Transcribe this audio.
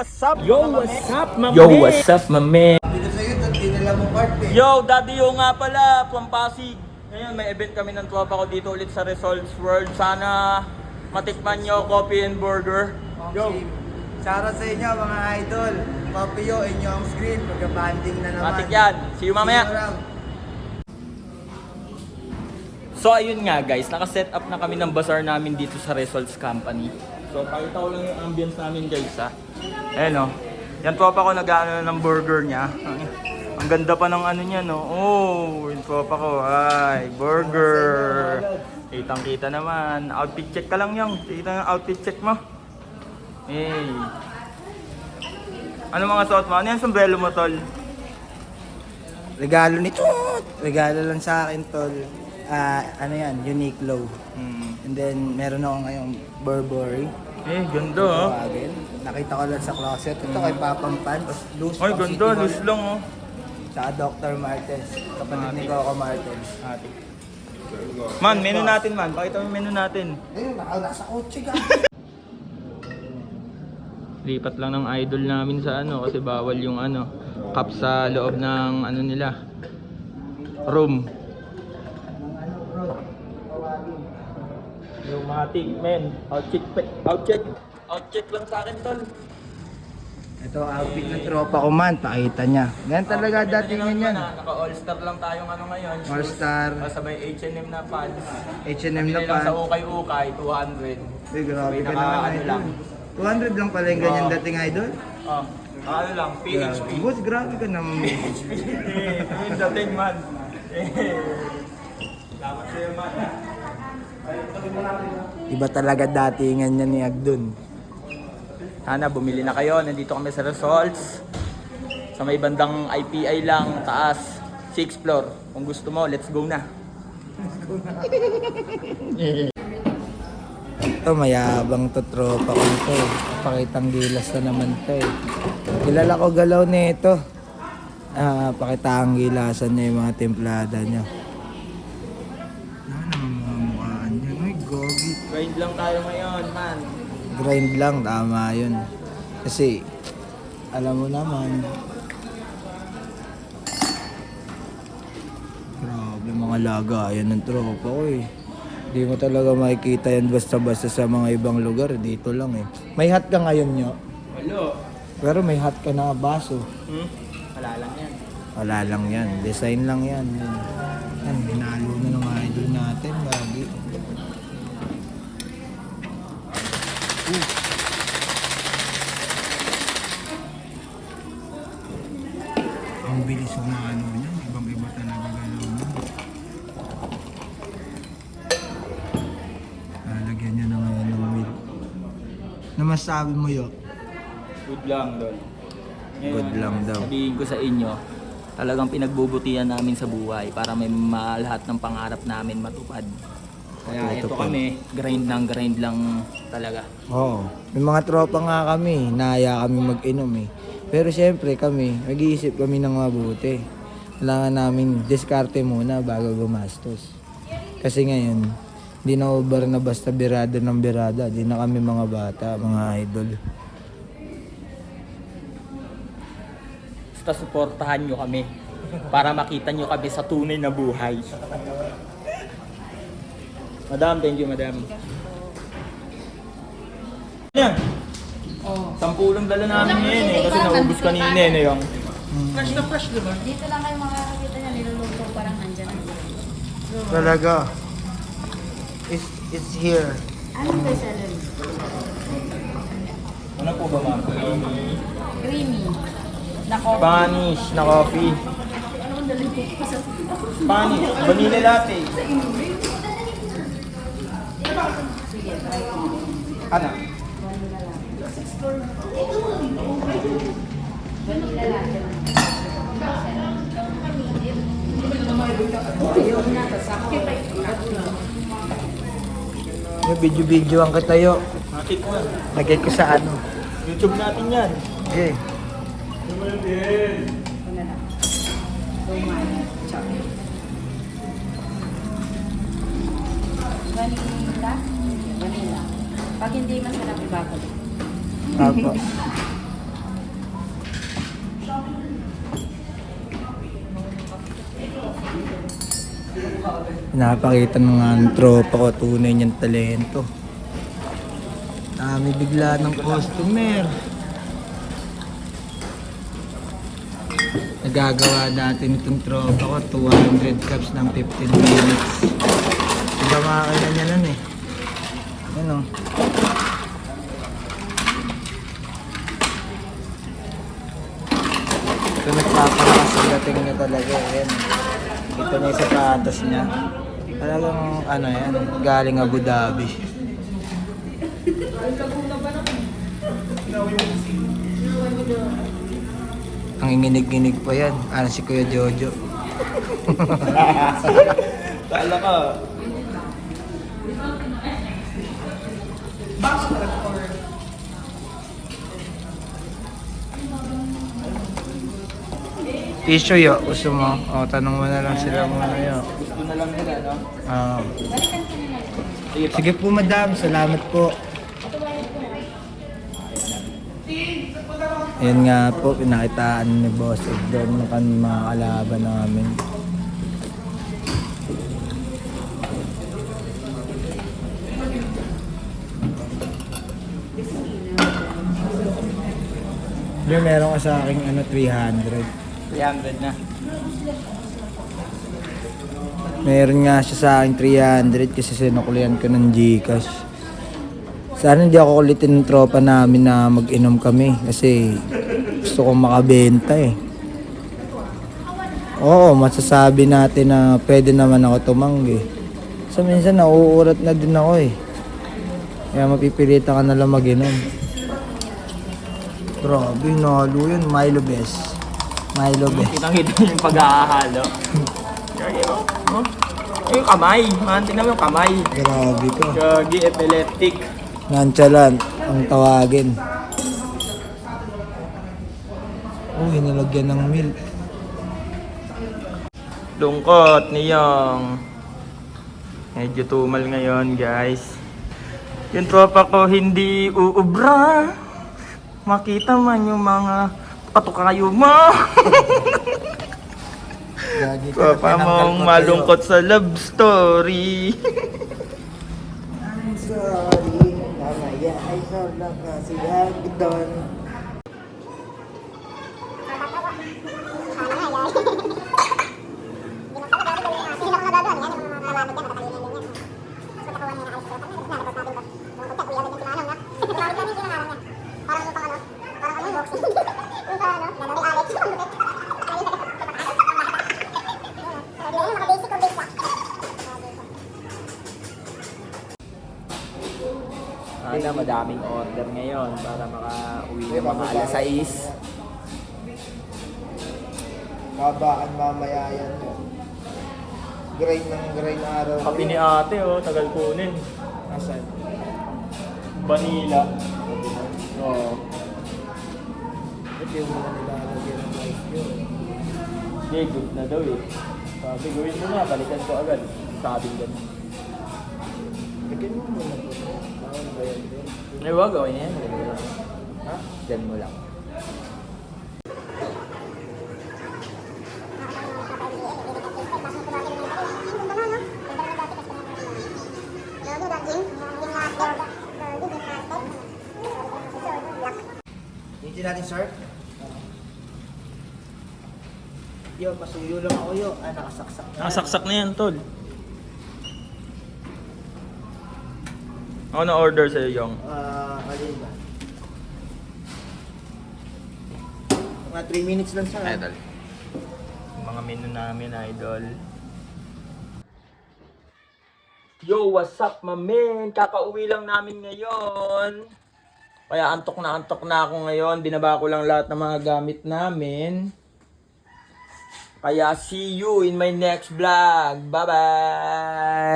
what's up? Yo, what's up, my Yo, man? what's up, my man? Dito sa'yo, dinala mo part eh. Yo, Daddy Yo nga pala, from Pasig. Ngayon, may event kami ng tropa ko dito ulit sa Results World. Sana matikman nyo, coffee and burger. Yo, Shoutout sa inyo mga idol. Papio, inyo ang screen. Magka-banding na naman. matik yan. See you mamaya. See you around. So ayun nga guys, naka-set up na kami ng bazaar namin dito sa Results Company. So pakita ko lang yung ambience namin guys ha. Ayan o. Yan tropa ko nag-ano ng burger niya. Ang ganda pa ng ano niya no. Oh, yung tropa ko. Ay, burger. Kitang kita naman. Outfit check ka lang yung. Kita ng outfit check mo. Hey. Ano mga suot mo? Ano yung sombrero mo tol? Regalo nito. Regalo lang sa akin, tol. Ano yan? Uniqlo. And then, meron ako ngayong Burberry. Eh, ganda ha. Tawagin. Nakita ko lang sa closet. Ito kay Papang Pants. Loose Ay, pang ganda. City Hall. Loose lang oh. Sa Dr. Martens. Kapatid ni Coco Martens. Ate. Man, menu natin man. Pakita mo yung menu natin. Ayun, nasa kotse ka. Lipat lang ng idol namin sa ano kasi bawal yung ano cup sa loob ng ano nila room. Yung matik men, outcheck lang sa akin tol. Ito outfit ng tropa ko man. Pakita niya. Ganyan talaga dating yan. Naka all-star lang tayong ano ngayon. All-star. Sabay H&M na pants. H&M na Bili lang pa. sa ukay-ukay 200. Uy, grabe ka Sabay naman ano idol. lang. 200 lang pala yung ganyan dating idol. Oh, ano lang, PHP. Boss, grabe ka naman. PHP. Yung dating man. Salamat sa'yo man. Iba talaga datingan niya ni Agdon. Sana bumili na kayo. Nandito kami sa Results. Sa may bandang IPI lang, taas, 6th floor. Kung gusto mo, let's go na. Ito, mayabang to tropa ko ito. Pakitang gilas na naman to eh. Kilala ko galaw nito. Pakita ang gilasan niya yung mga templada niya. Ano naman mga mukhaan niya? Ay, gogi. Grind lang tayo ngayon, man. Grind lang, tama yun. Kasi, alam mo naman, grabe mga lagayan ng tropa ko eh. Hindi mo talaga makikita yan basta-basta sa mga ibang lugar. Dito lang eh. May hat ka ngayon nyo. Walo. Pero may hat ka na baso. Wala lang yan. Wala lang yan. Design lang yan. Yan, binalo na ng idol natin. Lagi. Ang bilis ng ano niya. Ibang-iba talaga galaw niya. Lalagyan niya na ngayon ng milk. Na masabi mo yun? Good lang, Dol. Good lang daw. Sabihin ko sa inyo, talagang pinagbubutihan namin sa buhay para may lahat ng pangarap namin matupad. Kaya ito Matupad. kami, grind lang talaga. Oo. May mga tropa nga kami, naya kami mag-inom eh. Pero siyempre kami, mag-iisip kami ng mabuti. Kailangan namin diskarte muna bago gumastos. Kasi ngayon, hindi na over na basta birada ng birada. Hindi na kami mga bata, mga idol. Basta suportahan nyo kami para makita nyo kami sa tunay na buhay. Madam, thank you madam. Yan. Oh. Sampulong dala namin ngayon eh kasi naubos kanina eh yung. Fresh na fresh, di ba? Dito lang kayo makakakita niya, niluluto parang nandyan. Talaga. It's here. Ano ba sa lun? Ano po ba ma'am? Creamy. Na coffee. Spanish na coffee. Ano ang nalito ko sa Spanish, vanilla latte. Sige, try ko. Ano? Vanilla latte. Yung video-video ang katayo. Nakit mo. Lagay ko sa ano. YouTube natin yan. Okay. Vanilla? Vanilla. Pag hindi masarap, ibabalik. Apo. Pinapakita ng nga ng tropa ko, tunay niyang talento. Dami bigla ng customer. Nagagawa natin itong tropa ko, 200 cups ng 15 minutes. Diba makakita niya nun eh. Yan o. Ito nagpapalakas ang dating niya talaga. Ayan. Ito na yung sapatos niya. Talagang ano yan, galing Abu Dhabi. Ang inginig-ginig pa yan. Ano si Kuya Jojo? Tala ka. Tissue yo, gusto mo? O, tanong mo na lang sila muna yo. Gusto na lang nila, no? Sige, Sige po madam, salamat po. Ayan nga po, pinakitaan ni Boss doon ng kami mga kalaban namin. Doon meron ka sa aking 300. 300 na. Meron nga siya sa akin 300 kasi sinuklian ko ng Gcash. Sana hindi ako kulitin ng tropa namin na mag-inom kami kasi gusto kong makabenta eh. Oo, masasabi natin na pwede naman ako tumanggi. So minsan nauurat na din ako eh. Kaya mapipilitan ka na lang mag-inom. Grabe, nalo yun. Milo best. Milo best. Kitang-kita yung pag-aahalo. Gagi, oh. Oh. Yung kamay. Mantin naman yung kamay. Grabe ko. Gagi, epileptic. Nonchalant ang tawagin. Oh, hinalagyan ng milk. Lungkot niyang. Medyo tumal ngayon, guys. Yung tropa ko hindi uubra. Makita man yung mga patukayo mo. Gagi ka, Tropa mong malungkot sa love story. I'm sorry. Mamaya ay sobrang kasi doon. Sana madaming order ngayon para makauwi ng mga alas 6. Babaan mamaya yan. Grind ng grind araw. Kapi ni ate, oh, tagal kunin. Asan? Vanilla. Oo. Ito yung mga nilalagyan ng light yun. Hindi, good na daw eh. Sabi, gawin mo na, balikan ko agad. Sabi ganun. Lagyan mo muna po. Bawal ba yan din? Ay, wag, gawin yan. Ha? Diyan mo lang. Hindi natin, sir. Yo, pasuyo lang ako yo. Ah, nakasaksak na. Nakasaksak na yan, tol. Ako na order sa'yo, Yong. Alin ba? Mga 3 minutes lang, sir. Idol. Yung mga menu namin, idol. Yo, what's up, my man? Kakauwi lang namin ngayon. Kaya antok na ako ngayon. Binaba ko lang lahat ng mga gamit namin. Kaya see you in my next vlog. Bye-bye!